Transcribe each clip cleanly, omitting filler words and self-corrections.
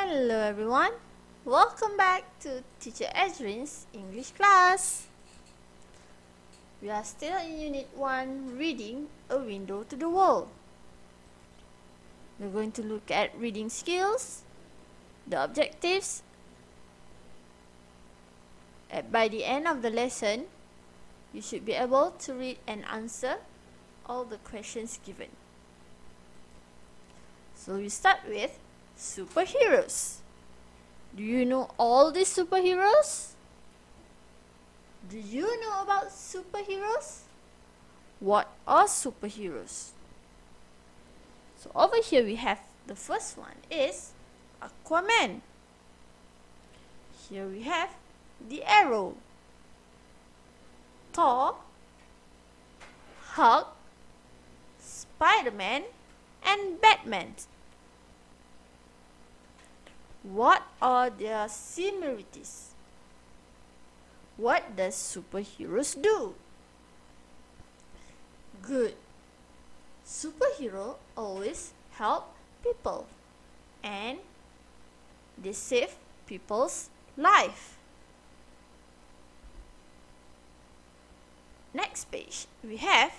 Hello everyone, welcome back to Teacher Ezrin's English class. We are still in Unit 1, Reading A Window to the World. We're going to look at reading skills, the objectives, and by the end of the lesson, you should be able to read and answer all the questions given. So we start with superheroes. Do you know all these superheroes? Do you know about superheroes? What are superheroes? So over here we have the first one is Aquaman. Here we have the Arrow, Thor, Hulk, Spider-Man, and Batman. What are their similarities? What does superheroes do? Good. Superhero always help people and they save people's life. Next page, we have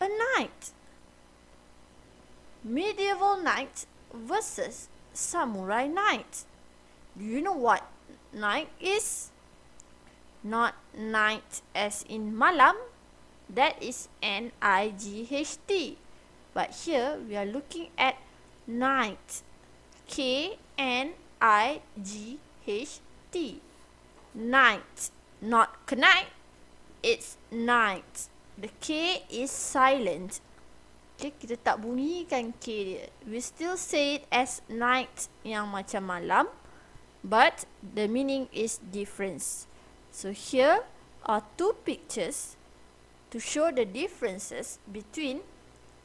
a knight. Medieval knight versus samurai knight. Do you know what knight is? Not night as in malam, that is N-I-G-H-T. But here we are looking at knight, K-N-I-G-H-T. Knight, not knight, it's night. The K is silent. Okay, kita tak bunyikan K dia. We still say it as night yang macam malam, but the meaning is different. So here are two pictures to show the differences between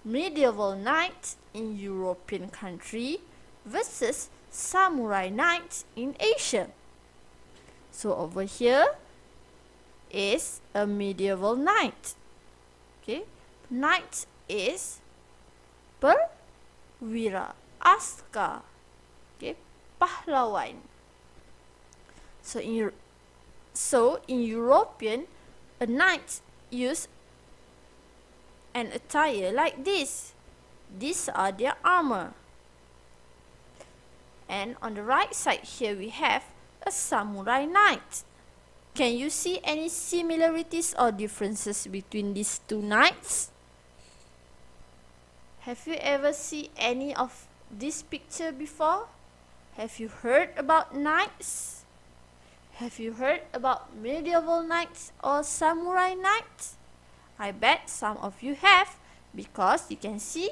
medieval knights in European country versus samurai knights in Asia. So over here is a medieval knight. Okay, knight is perwira, askar, okay, pahlawan. So in European, a knight use an attire like this. These are their armor. And on the right side here we have a samurai knight. Can you see any similarities or differences between these two knights? Have you ever seen any of this picture before? Have you heard about knights? Have you heard about medieval knights or samurai knights? I bet some of you have, because you can see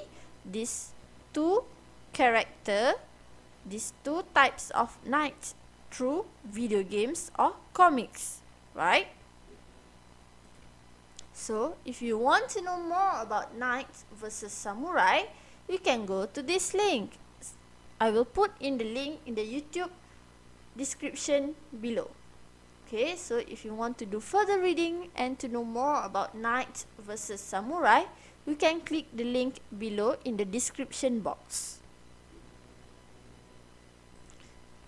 these two types of knights through video games or comics, right? So, if you want to know more about knights versus samurai, you can go to this link. I will put in the link in the YouTube description below. Okay, so if you want to do further reading and to know more about knights versus samurai, you can click the link below in the description box.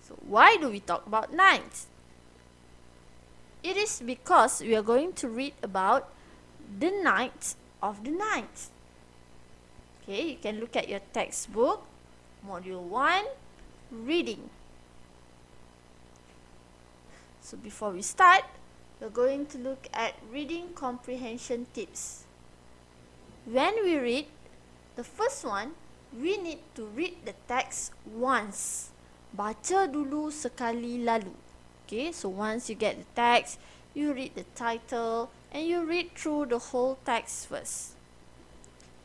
So, why do we talk about knights? It is because we are going to read about the Knights of the Night. Okay, you can look at your textbook, Module 1, Reading. So before we start, we're going to look at reading comprehension tips. When we read, the first one, we need to read the text once. Baca dulu sekali lalu. Okay, so once you get the text, you read the title and you read through the whole text first.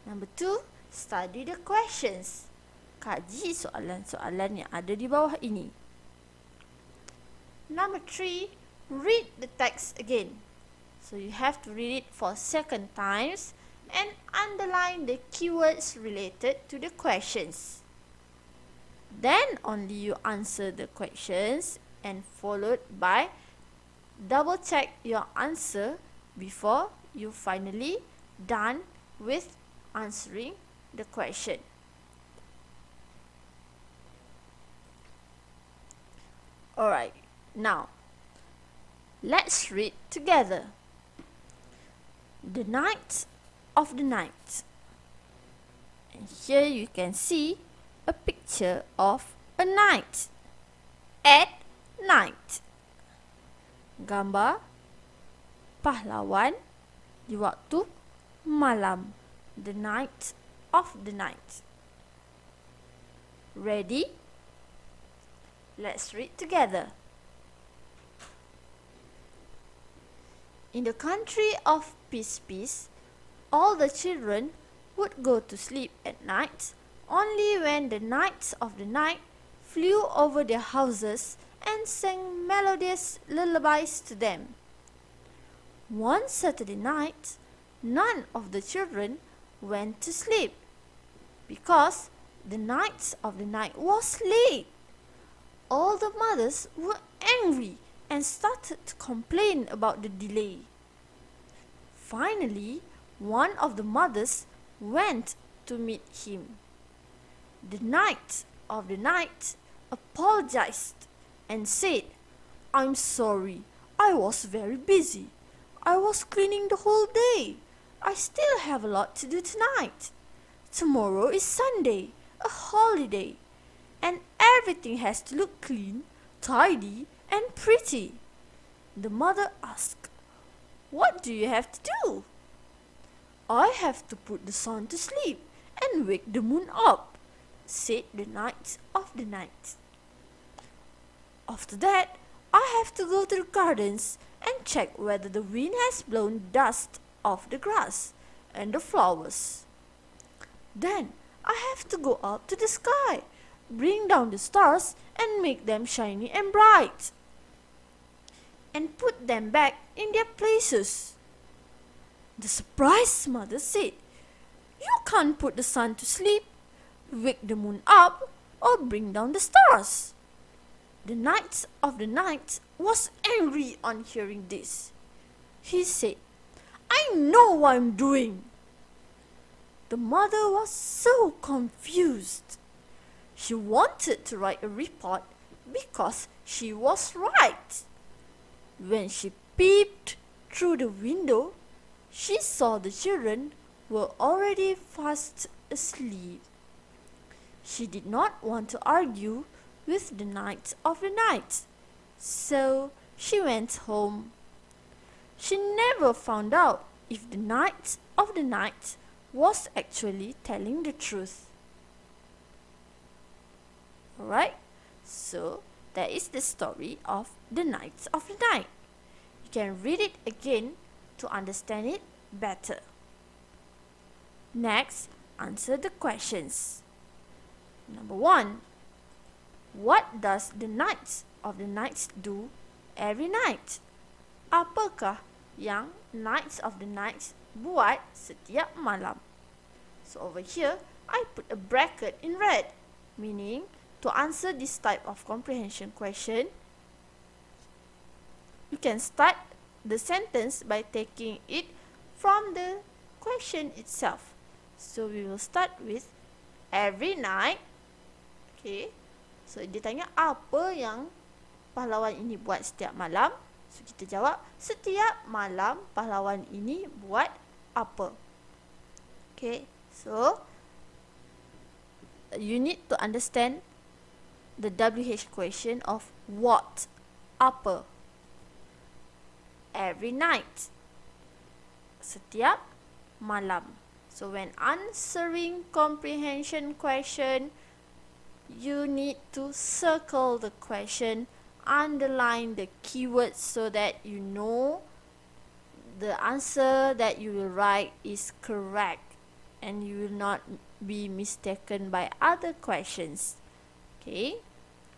Number 2, study the questions. Kaji soalan-soalan yang ada di bawah ini. Number 3, read the text again. So you have to read it for second times and underline the keywords related to the questions. Then only you answer the questions and followed by double check your answer before you finally done with answering the question. Alright, now let's read together. The night of the night. And here you can see a picture of a night. At night. Gambar pahlawan di waktu malam. The night of the night. Ready? Let's read together. In the country of peace, all the children would go to sleep at night only when the knights of the night flew over their houses and sang melodious lullabies to them. One Saturday night, none of the children went to sleep because the knights of the night was late. All the mothers were angry and started to complain about the delay. Finally, one of the mothers went to meet him. The knight of the night apologized and said, "I'm sorry, I was very busy. I was cleaning the whole day. I still have a lot to do tonight. Tomorrow is Sunday, a holiday, and everything has to look clean, tidy, and pretty." The mother asked, "What do you have to do?" "I have to put the sun to sleep and wake the moon up," said the knight of the night. "After that, I have to go to the gardens and check whether the wind has blown dust off the grass and the flowers. Then I have to go up to the sky, bring down the stars and make them shiny and bright, and put them back in their places." The surprised mother said, "You can't put the sun to sleep, wake the moon up, or bring down the stars." The knight of the night was angry on hearing this. He said, "I know what I'm doing." The mother was so confused. She wanted to write a report because she was right. When she peeped through the window, she saw the children were already fast asleep. She did not want to argue with the knight of the night, so she went home. She never found out if the knight of the night was actually telling the truth. Alright, so that is the story of the knights of the night. You can read it again to understand it better. Next, answer the questions. Number 1. What does the knights of the night do every night? Apakah yang knights of the night buat setiap malam? So over here, I put a bracket in red, meaning to answer this type of comprehension question, you can start the sentence by taking it from the question itself. So we will start with every night. Okay, so dia tanya apa yang pahlawan ini buat setiap malam. So kita jawab, setiap malam pahlawan ini buat apa. Okay, so you need to understand the WH question of what, apa. Every night, setiap malam. So when answering comprehension question, you need to circle the question, underline the keywords so that you know the answer that you will write is correct and you will not be mistaken by other questions. Okay,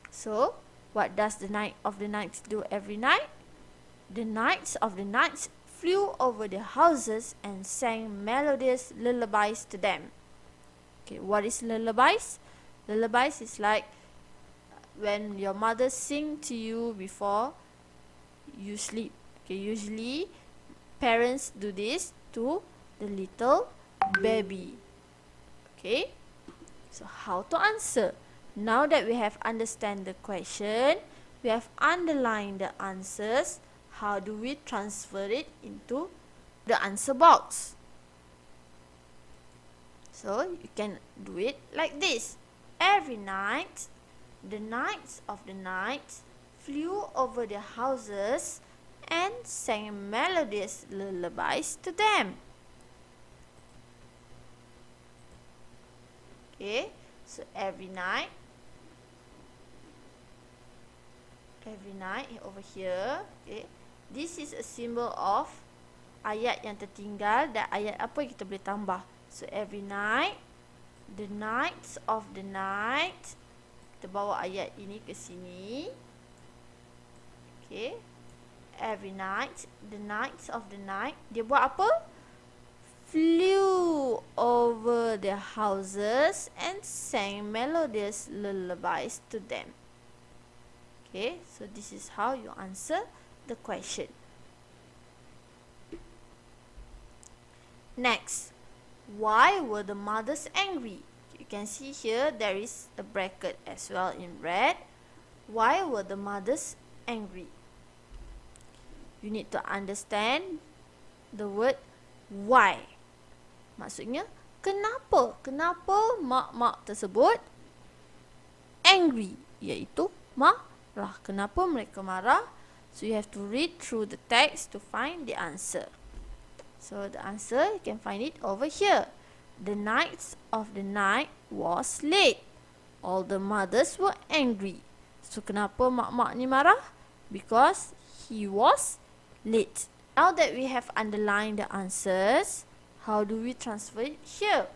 so what does the knight of the night do every night? The knights of the night flew over their houses and sang melodious lullabies to them. Okay, what is lullabies? Lullabies is like when your mother sing to you before you sleep. Okay, usually parents do this to the little baby. Okay, so how to answer? Now that we have understand the question, we have underlined the answers. How do we transfer it into the answer box? So you can do it like this. Every night, the knights of the night flew over their houses and sang melodious lullabies to them. Okay, so every night over here, okay, this is a symbol of ayat yang tertinggal dan ayat apa yang kita boleh tambah. So every night, the knights of the night, kita bawa ayat ini ke sini. Okay, every night, the knights of the night, dia buat apa? Flew over their houses and sang melodious lullabies to them. Okay, so this is how you answer the question. Next, why were the mothers angry? You can see here there is a bracket as well in red. Why were the mothers angry? You need to understand the word why. Maksudnya, kenapa? Kenapa mak-mak tersebut angry? Iaitu marah. Kenapa mereka marah? So you have to read through the text to find the answer. So the answer, you can find it over here. The knights of the night was late. All the mothers were angry. So kenapa mak-mak ni marah? Because he was late. Now that we have underlined the answers, how do we transfer it here?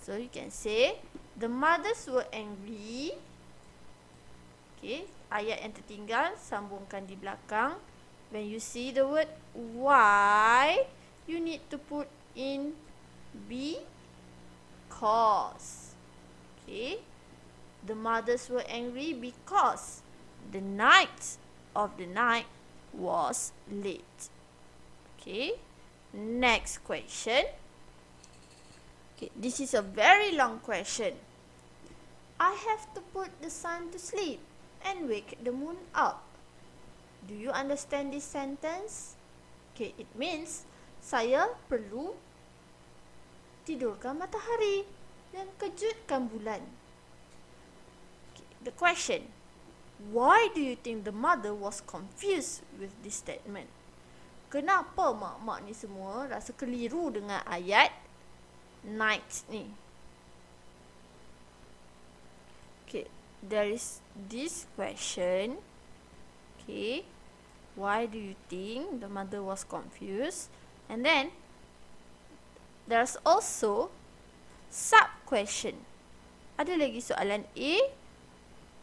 So you can say, the mothers were angry. Okay, ayat yang tertinggal, sambungkan di belakang. When you see the word why, you need to put in because. Okay, the mothers were angry because the knights of the night was late. Okay, next question. Okay, this is a very long question. I have to put the sun to sleep and wake the moon up. Do you understand this sentence? Okay, it means saya perlu tidurkan matahari dan kejutkan bulan. Okay, the question, why do you think the mother was confused with this statement? Kenapa mak-mak ni semua rasa keliru dengan ayat night ni? Okay, there is this question. Okay, why do you think the mother was confused? And then there's also sub question. Ada lagi soalan A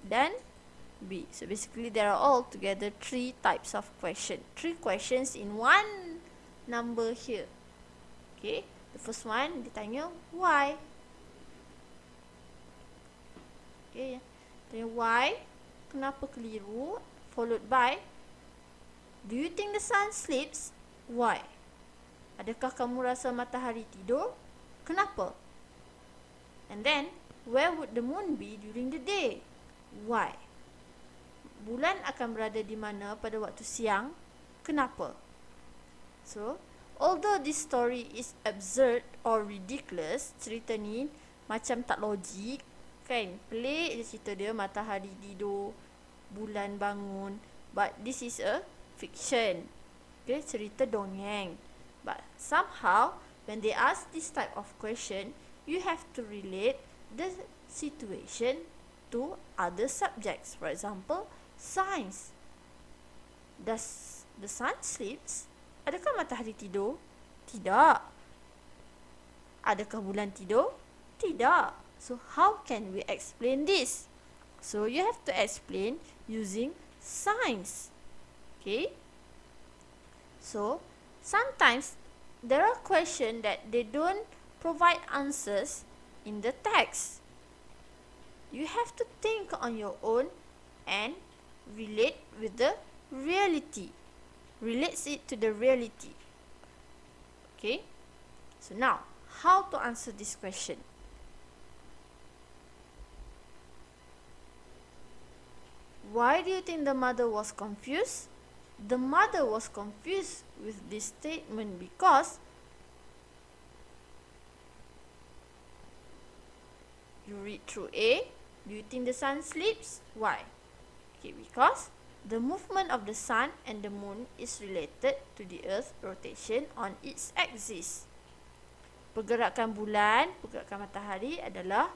dan B. So basically there are all together 3 types of question. 3 questions in one number here. Okay, the first one ditanya why. Okay, tanya why, kenapa keliru, followed by do you think the sun sleeps? Why? Adakah kamu rasa matahari tidur? Kenapa? And then, where would the moon be during the day? Why? Bulan akan berada di mana pada waktu siang? Kenapa? So, although this story is absurd or ridiculous, cerita ni macam tak logik, kan? Pelik je cerita dia, matahari tidur, bulan bangun. But this is a fiction. Okay, cerita dongeng. But somehow, when they ask this type of question, you have to relate the situation to other subjects. For example, science. Does the sun sleeps? Adakah matahari tidur? Tidak. Adakah bulan tidur? Tidak. So how can we explain this? So you have to explain using science. Okay? So sometimes there are questions that they don't provide answers in the text. You have to think on your own and relate with the reality. Relates it to the reality. Okay? So now, how to answer this question? Why do you think the mother was confused? The mother was confused with this statement because you read through A. Do you think the sun sleeps? Why? Okay, because the movement of the sun and the moon is related to the earth's rotation on its axis. Pergerakan bulan, pergerakan matahari adalah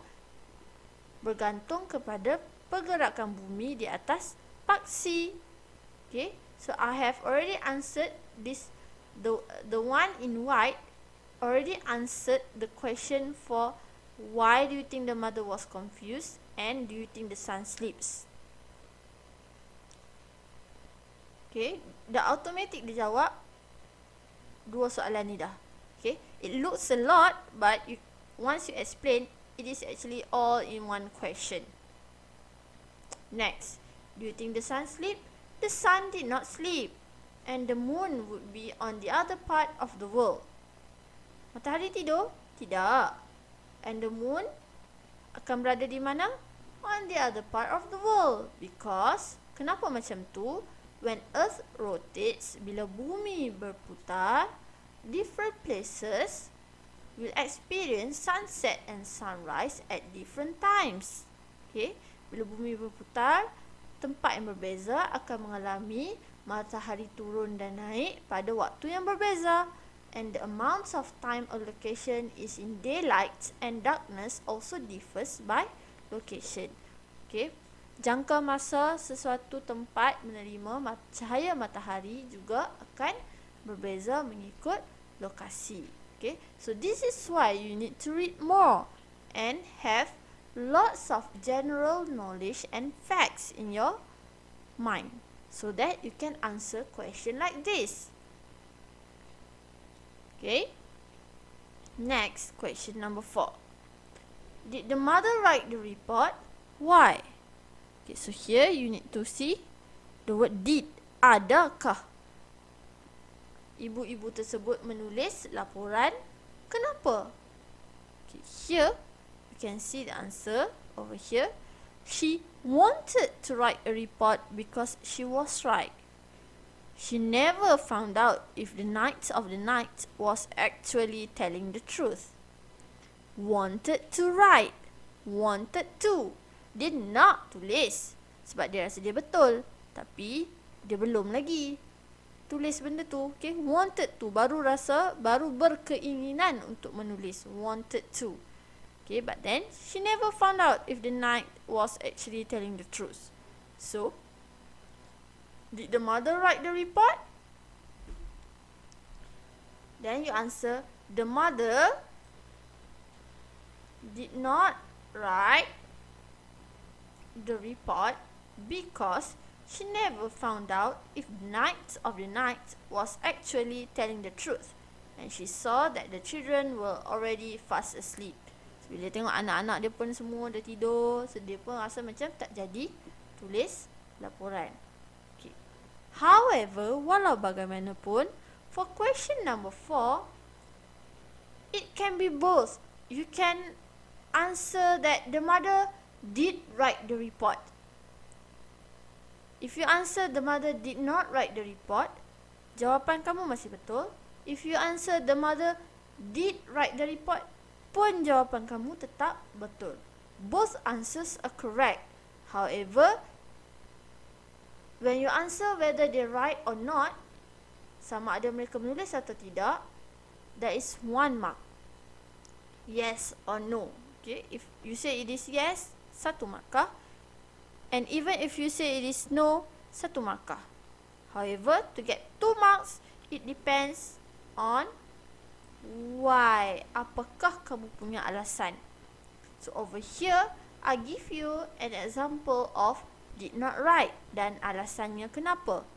bergantung kepada pergerakan bumi di atas paksi. Okay, so I have already answered this. The one in white already answered the question for why do you think the mother was confused and do you think the sun sleeps. Okay, dah automatic dia jawab dua soalan ni dah. Okay, it looks a lot, but once you explain, it is actually all in one question. Next, do you think the sun sleep? The sun did not sleep, and the moon would be on the other part of the world. Matahari tidur? Tidak. And the moon akan berada di mana? On the other part of the world. Because, kenapa macam tu? When Earth rotates, bila bumi berputar, different places will experience sunset and sunrise at different times. Okay, bila bumi berputar, tempat yang berbeza akan mengalami matahari turun dan naik pada waktu yang berbeza. And the amounts of time allocation is in daylight and darkness also differs by location. Okay, jangka masa sesuatu tempat menerima cahaya matahari juga akan berbeza mengikut lokasi. Okay, so this is why you need to read more and have lots of general knowledge and facts in your mind so that you can answer question like this. Okay, next, question number 4. Did the mother write the report? Why? Okay, so here you need to see the word did. Adakah ibu-ibu tersebut menulis laporan? Kenapa? Okay, here you can see the answer over here. She wanted to write a report because she was right. She never found out if the Knight of the Night was actually telling the truth. Wanted to write. Wanted to. Dia nak tulis sebab dia rasa dia betul, tapi dia belum lagi tulis benda tu. Okay, wanted to, baru berkeinginan untuk menulis. Wanted to. Okay, but then she never found out if the knight was actually telling the truth. So, did the mother write the report? Then you answer, the mother did not write the report because she never found out if the Knight of the Night was actually telling the truth, and she saw that the children were already fast asleep. So, bila tengok anak-anak dia pun semua dah tidur, so dia pun rasa macam tak jadi tulis laporan. Okay. However, walau bagaimanapun, for question number 4, it can be both. You can answer that the mother did write the report. If you answer the mother did not write the report, jawapan kamu masih betul. If you answer the mother did write the report, pun jawapan kamu tetap betul. Both answers are correct. However, when you answer whether they right or not, sama ada mereka menulis atau tidak, there is 1 mark. Yes or no. Okay, if you say it is yes, 1 markah. And even if you say it is no, 1 markah. However, to get 2 marks, it depends on why. Apakah kamu punya alasan? So over here, I give you an example of did not write dan alasannya kenapa.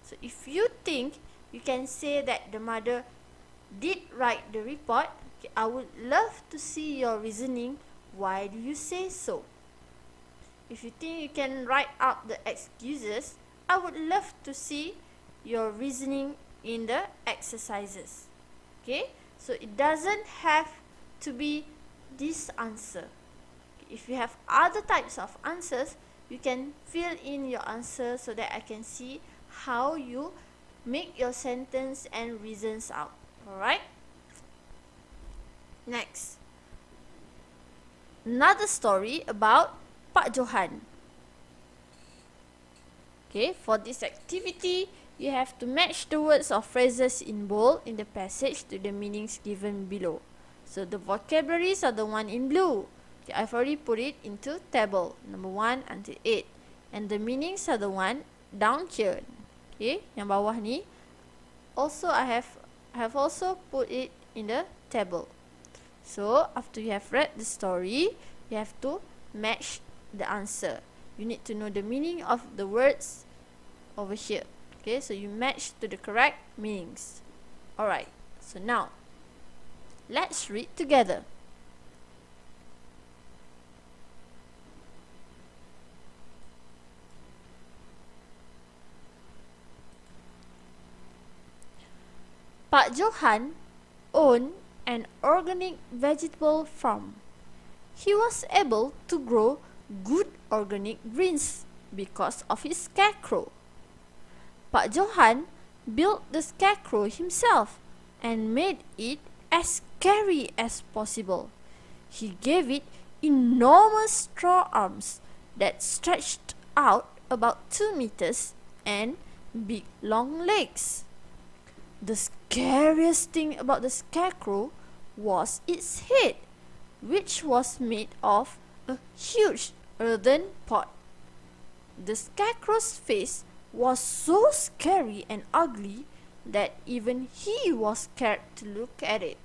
So if you think you can say that the mother did write the report, okay, I would love to see your reasoning. Why do you say so? If you think you can write out the excuses, I would love to see your reasoning in the exercises. Okay, so it doesn't have to be this answer. If you have other types of answers, you can fill in your answer so that I can see how you make your sentence and reasons out. Alright? Next, another story about Pak Johan. Okay, for this activity, you have to match the words or phrases in bold in the passage to the meanings given below. So the vocabularies are the one in blue. Okay, I've already put it into table, number 1 until 8. And the meanings are the one down here. Okay, yang bawah ni. Also, I have also put it in the table. So, after you have read the story, you have to match the answer. You need to know the meaning of the words over here. Okay, so you match to the correct meanings. Alright, so now, let's read together. Pak Johan owned an organic vegetable farm. He was able to grow good organic greens because of his scarecrow. Pak Johan built the scarecrow himself and made it as scary as possible. He gave it enormous straw arms that stretched out about 2 meters and big long legs. The scariest thing about the scarecrow was its head, which was made of a huge earthen pot. The scarecrow's face was so scary and ugly that even he was scared to look at it.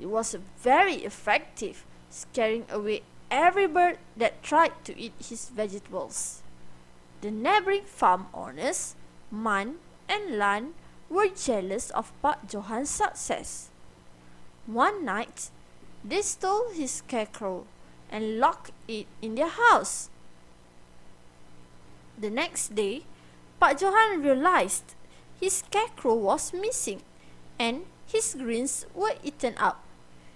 It was very effective, scaring away every bird that tried to eat his vegetables. The neighboring farm owners, Man and Lan, were jealous of Pak Johan's success. One night, they stole his scarecrow and locked it in their house. The next day, Pak Johan realized his scarecrow was missing and his greens were eaten up.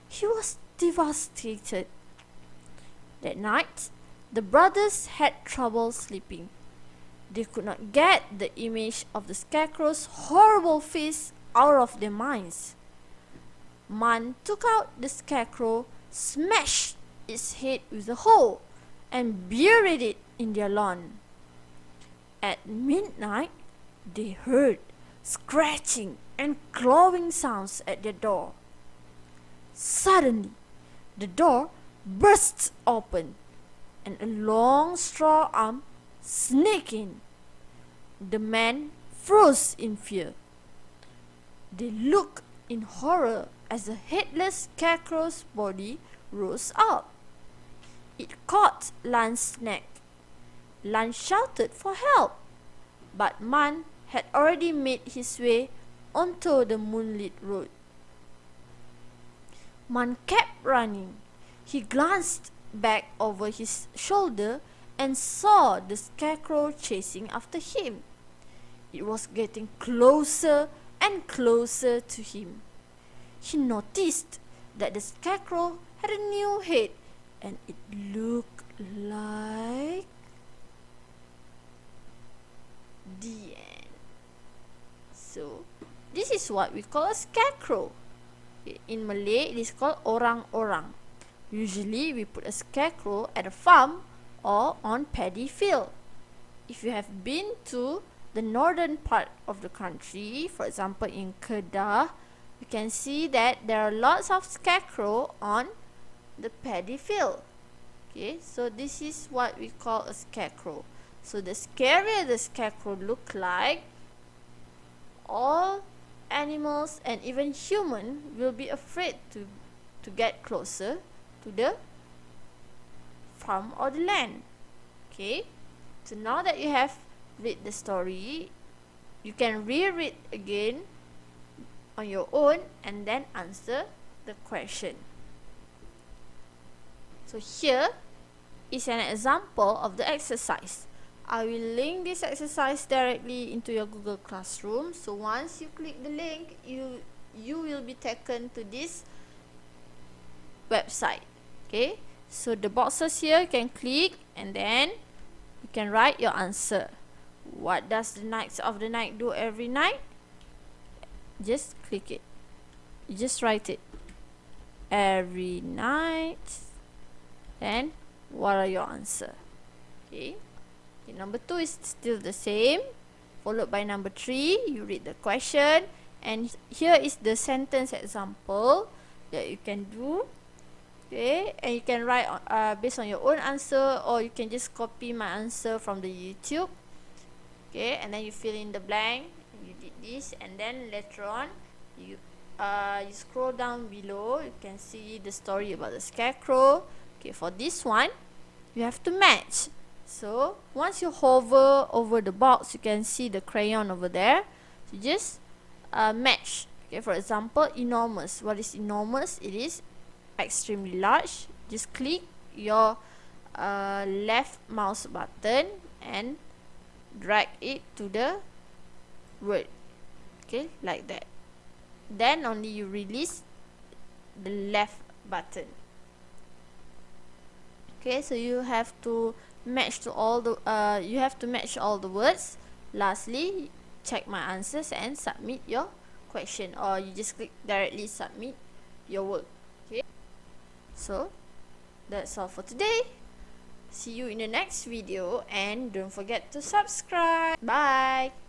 He was devastated. That night, the brothers had trouble sleeping. They could not get the image of the scarecrow's horrible face out of their minds. Man took out the scarecrow, smashed its head with a hoe, and buried it in their lawn. At midnight, they heard scratching and clawing sounds at their door. Suddenly, the door burst open, and a long straw arm snaked in. The man froze in fear. They looked in horror as the headless scarecrow's body rose up. It caught Lan's neck. Lan shouted for help, but Man had already made his way onto the moonlit road. Man kept running. He glanced back over his shoulder and saw the scarecrow chasing after him. It was getting closer and closer to him. He noticed that the scarecrow had a new head and it looked like the end. So, this is what we call a scarecrow. In Malay, it is called orang-orang. Usually, we put a scarecrow at a farm or on paddy field. If you have been to the northern part of the country, for example in Kedah, you can see that there are lots of scarecrow on the paddy field. Okay, so this is what we call a scarecrow. So the scarier the scarecrow look like, all animals and even human will be afraid to get closer to the farm or the land. Okay, so now that you have read the story, you can reread again on your own and then answer the question. So here is an example of the exercise. I will link this exercise directly into your Google Classroom. So once you click the link, you will be taken to this website. Okay, so the boxes here you can click and then you can write your answer. What does the Knights of the Night do every night? Just click it. You just write it. Every night. Then what are your answer? Okay. Number 2 is still the same. Followed by number 3, you read the question. And here is the sentence example that you can do. Okay, and you can write based on your own answer, or you can just copy my answer from the YouTube. Okay, and then you fill in the blank. You did this, and then later on, you scroll down below. You can see the story about the scarecrow. Okay, for this one, you have to match. So once you hover over the box, you can see the crayon over there. So just match. Okay, for example, enormous. What is enormous? It is extremely large. Just click your left mouse button and drag it to the word. Okay, like that. Then only you release the left button. Okay, so you have to match to all the all the words. Lastly, check my answers and submit your question, or you just click directly submit your work. Okay, so that's all for today. See you in the next video, and don't forget to subscribe. Bye.